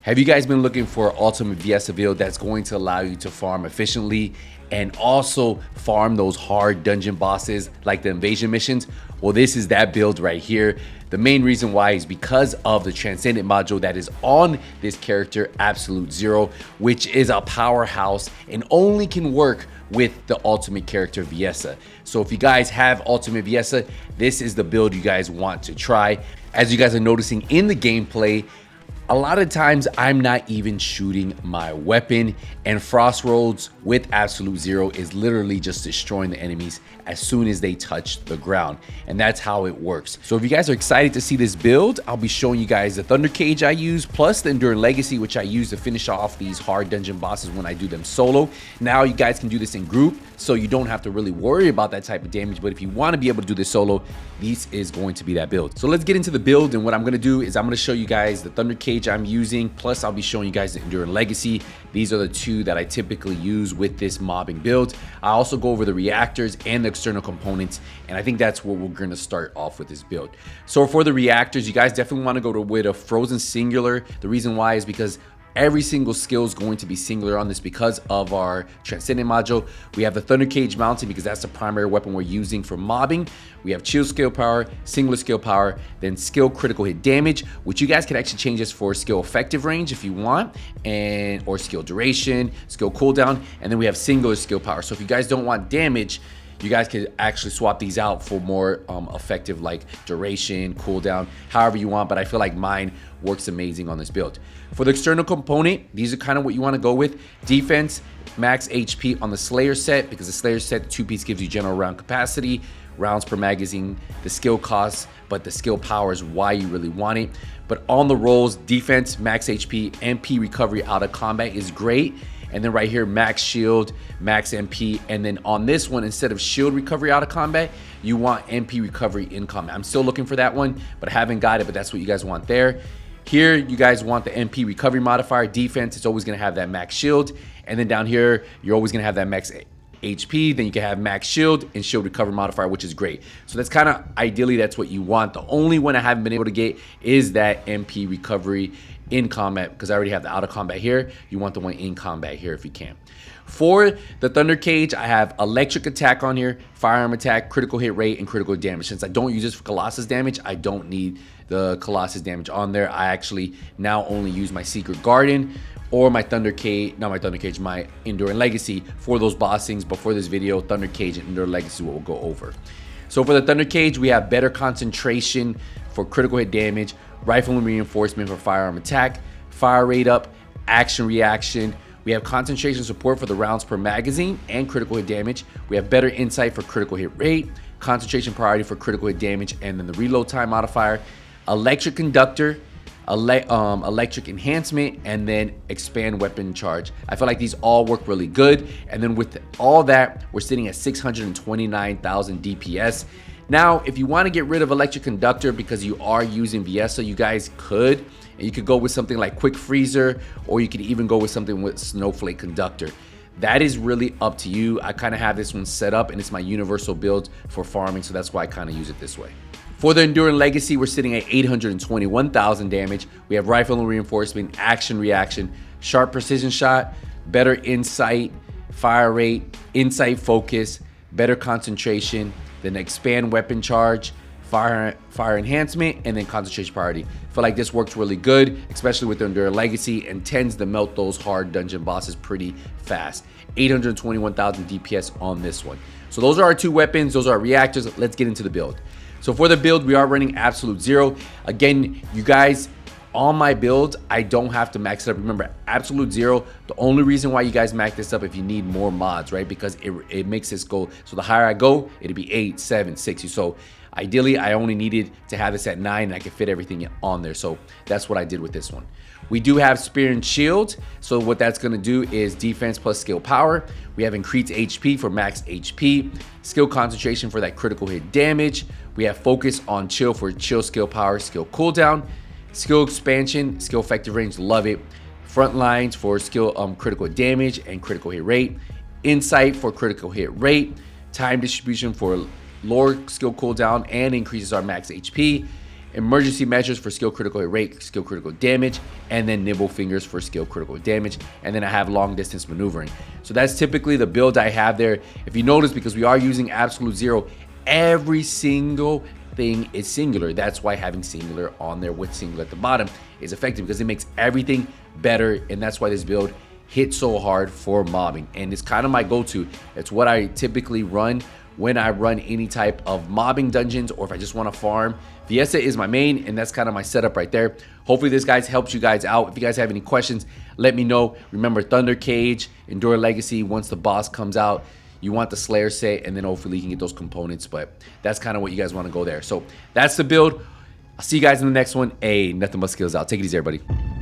Have you guys been looking for ultimate VIESSA build that's going to allow you to farm efficiently and also farm those hard dungeon bosses like the invasion missions? Well, this is that build right here. The main reason why is because of the Transcendent module that is on this character, Absolute Zero, which is a powerhouse and only can work with the ultimate character VIESSA. So if you guys have ultimate VIESSA, this is the build you guys want to try. As you guys are noticing in the gameplay, a lot of times I'm not even shooting my weapon, and Frost Roads with Absolute Zero is literally just destroying the enemies as soon as they touch the ground, and that's how it works. So if you guys are excited to see this build, I'll be showing you guys the Thunder Cage I use, plus the Enduring Legacy, which I use to finish off these hard dungeon bosses when I do them solo. Now you guys can do this in group, so you don't have to really worry about that type of damage, but if you want to be able to do this solo, this is going to be that build. So let's get into the build, and what I'm going to do is I'm going to show you guys the Thunder Cage I'm using, plus I'll be showing you guys the Enduring Legacy. These are the two that I typically use with this mobbing build. I also go over the reactors and the external components, and I think that's where we're going to start off with this build. So for the reactors, you guys definitely want to go with a frozen singular. The reason why is because every single skill is going to be singular on this because of our Transcendent module. We have the Thunder Cage mounted because that's the primary weapon we're using for mobbing. We have chill skill power, singular skill power, then skill critical hit damage, which you guys can actually change this for skill effective range if you want, and or skill duration, skill cooldown, and then we have singular skill power. So if you guys don't want damage, you guys could actually swap these out for more effective like duration, cooldown, however you want, but I feel like mine works amazing on this build. For the external component, these are kind of what you want to go with. Defense, max HP on the Slayer set, because the Slayer set, the 2-piece gives you general round capacity, rounds per magazine, the skill costs, but the skill power is why you really want it. But on the rolls, defense, max HP, MP recovery out of combat is great. And then right here, max shield, max MP. And then on this one, instead of shield recovery out of combat, you want MP recovery in combat. I'm still looking for that one, but I haven't got it, but that's what you guys want there. Here, you guys want the MP recovery modifier. Defense, it's always gonna have that max shield. And then down here, you're always gonna have that max HP, then you can have max shield and shield recovery modifier, which is great. So that's kind of, ideally, that's what you want. The only one I haven't been able to get is that MP recovery in combat, because I already have the out of combat here. You want the one in combat here if you can. For the Thunder Cage, I have electric attack on here, firearm attack, critical hit rate, and critical damage. Since I don't use this for Colossus damage, I don't need the Colossus damage on there. I actually now only use my Secret Garden or my Thunder Cage, not my Thunder Cage, my Enduring Legacy for those bossings. But for this video, Thunder Cage and Enduring Legacy is what we'll go over. So for the Thunder Cage, we have better concentration for critical hit damage, rifle and reinforcement for firearm attack, fire rate up, action reaction. We have concentration support for the rounds per magazine and critical hit damage. We have better insight for critical hit rate, concentration priority for critical hit damage, and then the reload time modifier, electric conductor, electric enhancement, and then expand weapon charge. I feel like these all work really good. And then with all that, we're sitting at 629,000 DPS. Now, if you want to get rid of electric conductor because you are using VIESSA, you guys could. And you could go with something like Quick Freezer, or you could even go with something with Snowflake Conductor. That is really up to you. I kind of have this one set up, and it's my universal build for farming, so that's why I kind of use it this way. For the Enduring Legacy, we're sitting at 821,000 damage. We have rifle and reinforcement, action reaction, sharp precision shot, better insight, fire rate, insight focus, better concentration, then expand weapon charge, fire enhancement, and then concentration priority. I feel like this works really good, especially with the Enduring Legacy, and tends to melt those hard dungeon bosses pretty fast. 821,000 DPS on this one. So those are our two weapons. Those are our reactors. Let's get into the build. So for the build, we are running Absolute Zero. Again, you guys, on my build, I don't have to max it up. Remember, Absolute Zero, the only reason why you guys max this up if you need more mods, right? Because it makes this go, so the higher I go, it'll be 8, 7, 6. So ideally, I only needed to have this at 9, and I could fit everything on there. So that's what I did with this one. We do have Spear and Shield. So what that's gonna do is defense plus skill power. We have increased HP for max HP, skill concentration for that critical hit damage. We have focus on chill for chill skill power, skill cooldown, skill expansion, skill effective range, love it. Front lines for skill critical damage and critical hit rate. Insight for critical hit rate. Time distribution for lower skill cooldown and increases our max HP. emergency measures for skill critical hit rate, skill critical damage, and then nimble fingers for skill critical damage. And then I have long distance maneuvering. So that's typically the build I have there. If you notice, because we are using absolute zero, every single thing is singular. That's why having singular on there with singular at the bottom is effective, because it makes everything better. And that's why this build hits so hard for mobbing. And it's kind of my go-to. It's what I typically run when I run any type of mobbing dungeons, or if I just want to farm. VIESSA is my main, and that's kind of my setup right there. Hopefully this guys helps you guys out. If you guys have any questions, let me know. Remember, Thunder Cage, Endure Legacy, once the boss comes out, you want the Slayer set, and then hopefully you can get those components. But that's kind of what you guys want to go there. So that's the build. I'll see you guys in the next one. Hey, nothing but skills out. Take it easy, everybody.